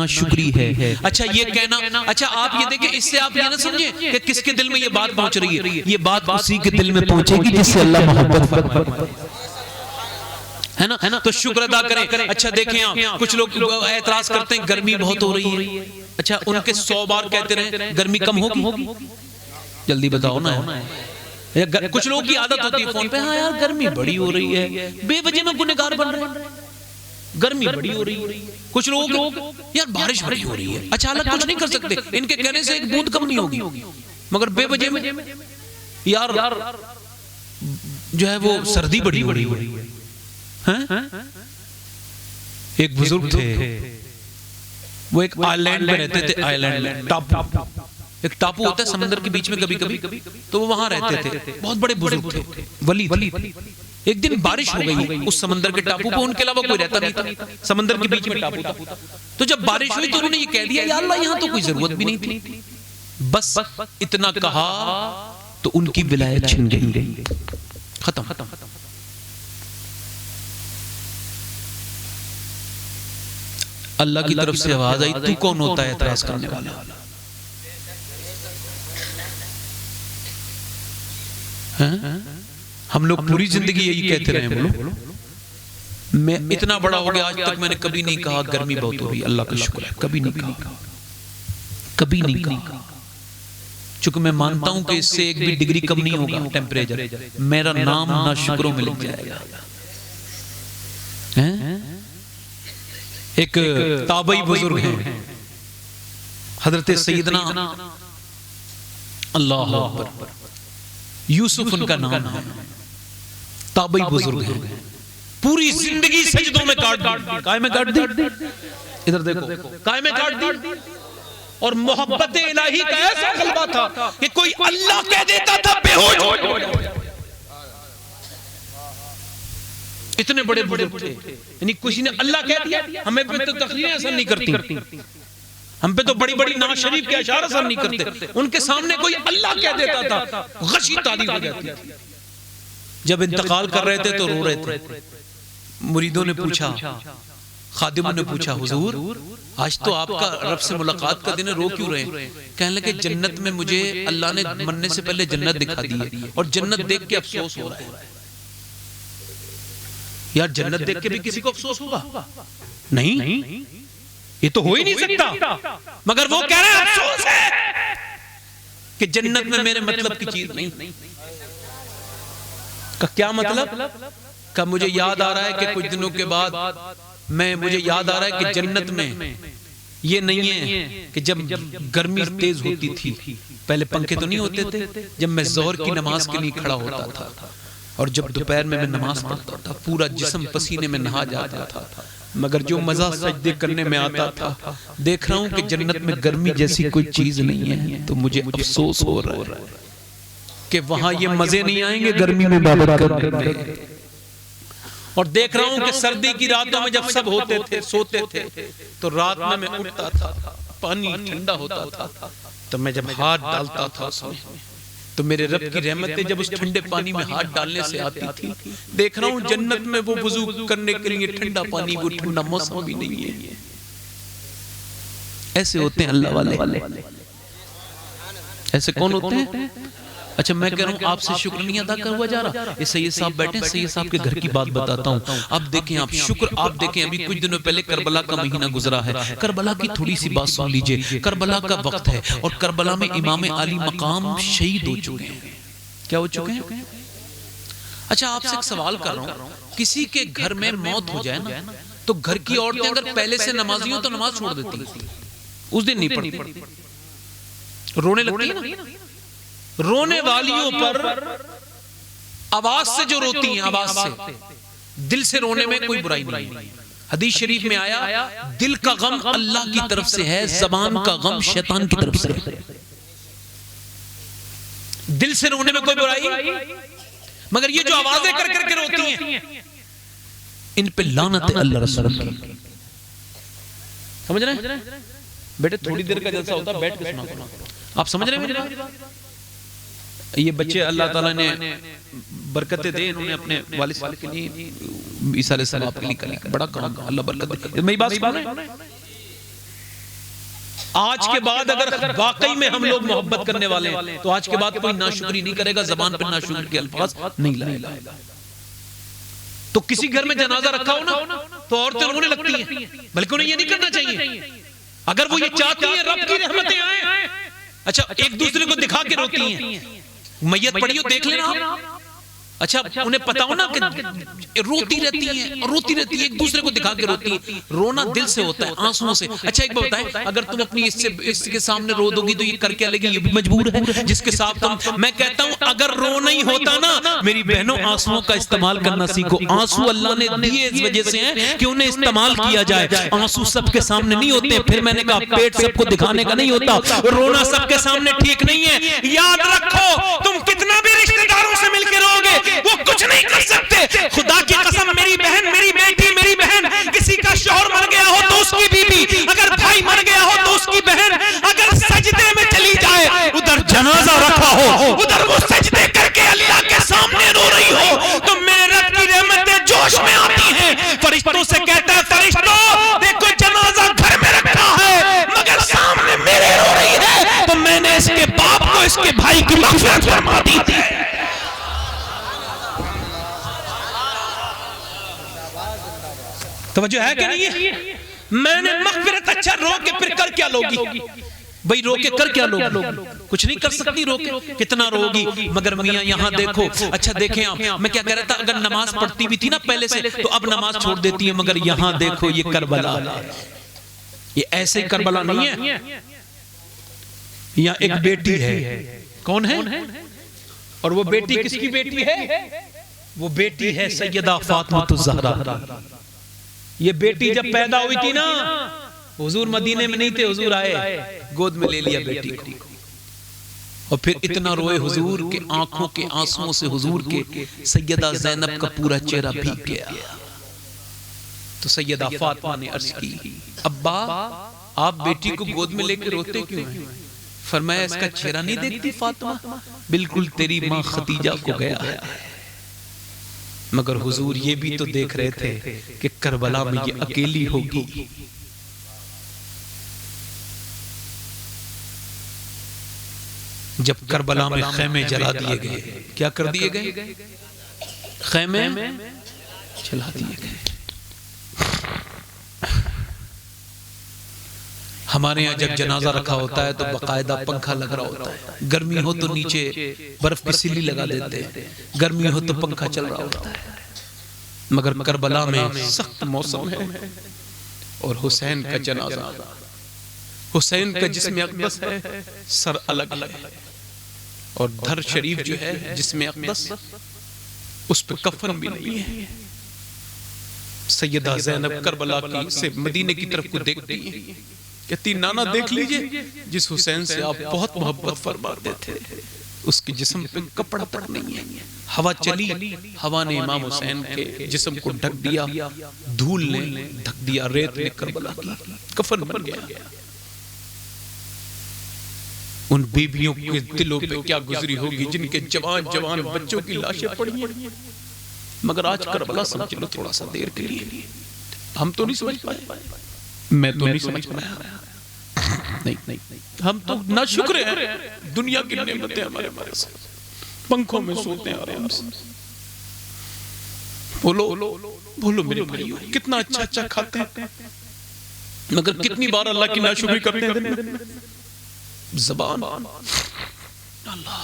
नाशुक्री है। अच्छा ये कहना, अच्छा आप ये देखिए, इससे आप ये ना समझे कि किसके दिल में ये बात पहुंच रही है, ये बात उसी के दिल में पहुंचेगी जिससे अल्लाह मोहब्बत है ना। तो शुक्र अदा करें। अच्छा देखें आप, कुछ लोग एतराज करते हैं गर्मी बहुत हो रही है। अच्छा उनके 100 बार कहते रहे गर्मी कम होगी, जल्दी बताओ ना। कुछ लोगों की आदत होती है फोन पे, हाँ यार गर्मी बड़ी हो रही है, बेवजह में गुनहगार बन रहे हैं, गर्मी बड़ी हो रही है। कुछ लोग यार बारिश बड़ी हो रही है, अच्छा अलग कुछ नहीं कर सकते, इनके कहने से एक बूंद कम नहीं होगी, मगर बेवजह में यार जो है वो सर्दी बड़ी हो रही है। एक बुजुर्ग थे, वो एक आइलैंड में रहते थे, आइलैंड में टापू, एक टापू होता है समंदर के बीच में कभी कभी, तो वो वहां रहते थे, बहुत बड़े बुजुर्ग थे, वली। एक दिन बारिश हो गई उस समंदर के टापू पे, उनके अलावा कोई रहता नहीं था, समंदर के बीच में टापू था। तो जब बारिश हुई तो उन्होंने ये कह दिया या अल्लाह यहाँ तो कोई जरूरत भी नहीं थी, बस इतना कहा तो उनकी विलायत छिन गई, खत्म। अल्लाह की तरफ से आवाज आई, तू कौन होता है एतराज करने वाला? हम लोग पूरी जिंदगी यही कहते रहे, बोलो मैं इतना बड़ा हो गया आज तक मैंने कभी नहीं कहा गर्मी बहुत हो रही, अल्लाह का शुक्र है, कभी नहीं कहा, कभी नहीं कहा। चूंकि मैं मानता हूं कि इससे एक भी डिग्री कम नहीं होगा टेम्परेचर, मेरा नाम ना शुक्रों में लिख जाएगा। एक ताबई बुजुर्ग हैं हजरत सैयदना अल्लाह अकबर, यूसुफ उनका नाम है, ताबई बुजुर्ग हैं, पूरी जिंदगी सजदों में काट दी, काय में काट दी, इधर देखो, काय में काट दी। और मोहब्बत इलाही का ऐसा गलबा था कि कोई अल्लाह कह देता था बेहोश हो जाता। इतने बड़े बुजुर्ग थे, यानी किसी ने अल्लाह कह दिया, हमें पे तो तकरीरें असर नहीं करती, हम पे तो बड़ी बड़ी नाज शरीफ के अशार असर नहीं करते, उनके सामने कोई अल्लाह कह देता था गशी तारीफ हो जाती थी। जब इंतकाल कर रहे थे तो रो रहे थे, मुरीदों ने पूछा, खादिमों ने पूछा, हुजूर आज तो आपका रब से मुलाकात का दिन है, रो क्यों रहे? कहने लगे जन्नत में मुझे अल्लाह ने मरने से पहले जन्नत दिखा दी है और जन्नत देख के अफसोस हो रहा है। यार जन्नत देख के भी किसी को अफसोस होगा? नहीं, ये तो हो ही नहीं सकता, मगर वो कह रहे हैं अफसोस है कि जन्नत में मेरे मतलब की चीज नहीं। का क्या मतलब? का मुझे याद आ रहा है कि कुछ दिनों के बाद मुझे याद आ रहा है कि जन्नत में ये नहीं है कि जब गर्मी तेज होती थी, पहले पंखे तो नहीं होते थे, जब मैं जोहर की नमाज के लिए खड़ा होता था और जब दोपहर में मैं नमाज पढ़ता था पूरा जिस्म पसीने में नहा जाता था, मगर जो मजा सजदे करने में आता था, देख रहा हूं कि जन्नत में गर्मी जैसी कोई चीज नहीं है, तो मुझे अफसोस हो रहा है कि वहां ये मजे नहीं आएंगे गर्मी में इबादत करने में। और देख रहा हूं कि सर्दी की रातों में जब सब होते थे, सोते थे, तो रात में मैं उठता था, पानी ठंडा होता था, तो मैं जब हाथ डालता था उसमें, तो मेरे रब की रहमतें जब उस ठंडे पानी में हाथ डालने से आती थी। देख रहा हूं जन्नत में वो वुजू करने के लिए ठंडा पानी, वो ठंडा मौसम भी नहीं है। ऐसे होते हैं अल्लाह वाले। ऐसे कौन होते हैं? अच्छा मैं कह रहा हूं आपसे शुक्र नहीं अदा कर हुआ जा रहा। ये सैयद साहब बैठे हैं, सैयद साहब के घर की बात बताता हूं। अब देखें आप शुक्र, आप देखें अभी कुछ दिनों पहले करबला का महीना गुजरा है। करबला की थोड़ी सी बात सुन लीजिए। करबला का वक्त है और करबला में इमाम अली मकाम शहीद हो चुके हैं। क्या हो चुके हैं? अच्छा आपसे एक सवाल कर रहा हूं, किसी के घर में मौत हो जाए ना, तो घर की औरतें अगर पहले से नमाजी हो तो नमाज छोड़ देती, उस दिन नहीं पढ़ती, रोने लगती है ना। रोने वालियों पर आवाज से जो रोती हैं, आवाज से, दिल से रोने में कोई बुराई नहीं। हदीस शरीफ में आया दिल का गम अल्लाह की तरफ से है, जबान का गम शैतान की तरफ से है। दिल से रोने में कोई बुराई, मगर ये जो आवाजें कर करके रोती हैं, इन पे लानत है अल्लाह रसूल की। समझ रहे हैं बेटे? थोड़ी देर का जलसा होता, बैठ के सुना करो। आप समझ रहे हैं मेरी बात? ये बच्चे अल्लाह ताला ने बरकतें दे, इन्होंने अपने वालिद साहब के लिए ईसा अलैहिस्सलाम के लिए करी, बड़ा काम, अल्लाह बरकत दे। मेरी बात सुन रहे हैं? आज के बाद अगर वाकई में हम लोग मोहब्बत करने वाले हैं तो आज के बाद कोई नाशुक्री नहीं करेगा, जबान पर नाशुक्री के अल्फाज नहीं लाएगा। तो किसी घर में जनाजा रखा हो ना तो औरतें रोने लगती हैं, बल्कि उन्हें ये नहीं करना चाहिए। अगर वो ये चाहती है रब की रहमतें आए, अच्छा एक दूसरे को दिखा के रोती हैं, मैयत पड़ी हो देख लेना आप। अच्छा उन्हें पता हो ना कि रोती रहती है एक दूसरे को दिखा के रोती है। रोना दिल से होता है, आंसुओं से। अच्छा एक बात बताएं, अगर तुम अपनी इसके सामने रो दोगी तो ये कर क्या लेगी? ये भी मजबूर है जिसके साथ तुम। मैं कहता हूं अगर रोना ही होता ना मेरी बहनों, आंसुओं का इस्तेमाल करना सीखो। आंसू अल्लाह ने दिए इस वजह से हैं कि उन्हें इस्तेमाल किया जाए। आंसू सबके सामने नहीं होते। फिर मैंने कहा पेट सबको दिखाने का नहीं होता, रोना सबके सामने ठीक नहीं है। याद रखो तुम कितना भी रिश्तेदारों से मिलकर रोगे वो कुछ नहीं कर सकते। खुदा की कसम, मेरी बहन, मेरी बेटी, मेरी बहन, किसी का शौहर मर गया हो तो उसकी बीबी, अगर भाई मर गया हो तो उसकी बहन, अगर सजदे में चली जाए, उधर जनाजा रखा हो, उधर वो सजदे करके अल्लाह के सामने रो रही हो तो मेरे रब की रहमतें जोश में आती हैं। फरिश्तों से कहता है, फरिश्तों देखो जनाजा घर में रखा है मगर सामने मेरे रो रही है, तो मैंने इसके बाप को, इसके भाई की मग़फ़िरत फरमा दी है। तवज्जो है कि नहीं है? मैंने मग़फ़िरत, अच्छा रो के फिर कर क्या लोगी भाई? रो के कर क्या लोगी? कुछ नहीं कर सकती रो के, कितना रोगी। मगर मियां यहाँ देखो, अच्छा देखें आप, मैं क्या कह रहा था, अगर नमाज पढ़ती भी थी ना पहले से तो अब नमाज छोड़ देती है। मगर यहाँ देखो ये करबला, ये ऐसे करबला नहीं है। यहाँ एक बेटी है, कौन है? और वो बेटी किसकी बेटी है? वो बेटी है सैयदा फातिमा ज़हरा। ये बेटी जब पैदा हुई थी ना, हुजूर मदीने में नहीं थे, हुजूर आए, गोद में ले लिया बेटी को, और फिर इतना रोए हुजूर के आंखों के आंसुओं से हुजूर के सैयदा ज़ैनब का पूरा चेहरा भीग गया। तो सैयदा फातिमा ने अर्ज की, अब्बा आप बेटी को गोद में लेकर रोते क्यों हैं? फरमाया इसका चेहरा नहीं देखती फातिमा, बिल्कुल तेरी माँ खदीजा को गया है। मगर हुजूर ये भी तो देख रहे थे कि करबला में ये अकेली होगी। जब करबला में खैमे जला दिए गए, क्या कर दिए गए? खैमे जला दिए गए। हमारे यहाँ जब जनाजा रखा होता है तो बाकायदा पंखा लग रहा होता है। गर्मी हो तो नीचे बर्फ की सिल्ली लगा देते हैं, गर्मी हो तो पंखा चल रहा होता है। मगर करबला में सख्त मौसम है और हुसैन का जनाजा, हुसैन का जिस्म अक़दस है, सर अलग है, और धर शरीफ जो है जिस्म अक़दस, उस पे कफन भी नहीं है। सैयदा ज़ैनब करबला की से मदीने की तरफ को देखती है, कहती नाना देख लीजिए जिस हुसैन से आप बहुत मोहब्बत फरमाते थे उसके जिस्म पे कपड़ा तक नहीं है। हवा चली, हवा ने इमाम हुसैन के जिस्म को ढक दिया, धूल ने ढक दिया, रेत ने करबला की कफन बन गया। उन बीबियों के दिलों पे क्या गुजरी होगी जिनके जवान जवान बच्चों की लाशें पड़ी हैं। मगर आज करबला समझ लो थोड़ा सा देर के लिए, हम तो नहीं समझ पाए, मैं तो नहीं समझ पाया। नहीं, हम तो ना शुक्र हैं, दुनिया की नेमतें हमारे पास, पंखों में सोते हैं आराम से। बोलो मेरे भाइयों, कितना अच्छा खाते हैं, मगर कितनी बार अल्लाह की नाशुक्री करते हैं दिन में। ज़बान, अल्लाह,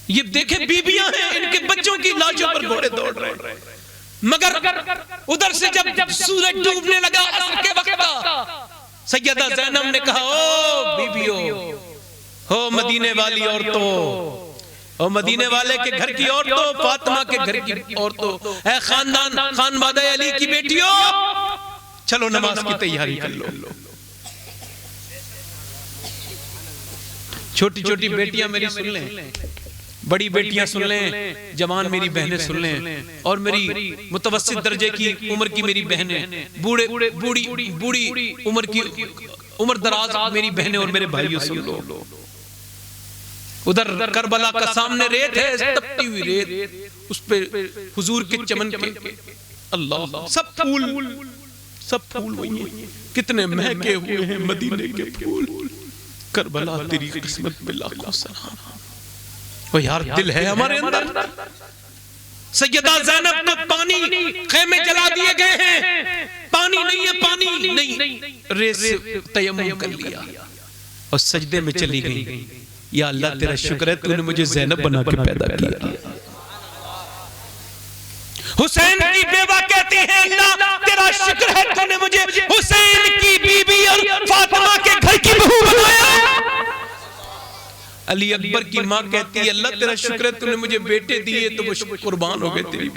ये देखें बीबियां हैं, इनके बच्चों की लाशों पर घोड़े दौड़ रहे हैं। मगर उधर से जब सूरज डूबने लगा असर के वक्त, सैयदा ज़ैनब ने कहा, ओ बीबियों, हो मदीने वाली औरतों, ओ मदीने वाले के घर की औरतों, फातिमा के घर की औरतों, ऐ खानदान खानवादा अली की बेटियों, चलो नमाज की तैयारी कर लो। छोटी छोटी बेटियां मेरी सुन लें, बड़ी बेटियां सुन लें, जवान मेरी बहनें सुन लें, और मेरी मुतवस्सित दर्जे की उम्र की मेरी बहनें, बूढ़ी उम्र की उम्र दराज मेरी बहनें और मेरे भाइयों सुन लो। उधर करबला का सामने रेत है, तपती हुई रेत, उस पे हुजूर के चमन के, अल्लाह, सब फूल सब फूल वही हैं, कितने महके हुए हैं मदीने के फूल। करबला तेरी किस्मत पे लाखों सलाम। ओ यार दिल है हमारे अंदर। सैयदा ज़ैनब को पानी खेमे जला दिए गए हैं, पानी नहीं है, पानी नहीं, रेत से तयम्मुम कर लिया और सजदे में चली गई। या अल्लाह तेरा शुक्र है तूने मुझे ज़ैनब बना के पैदा किया। हुसैन की बेवा कहती है अल्लाह तेरा शुक्र है तूने मुझे हुसैन की बीबी और फातिमा के घर की बहू बनाया। अली अकबर की माँ कहती है अल्लाह तेरा शुक्र है तूने मुझे बेटे दिए तो वो कुर्बान हो गए तेरी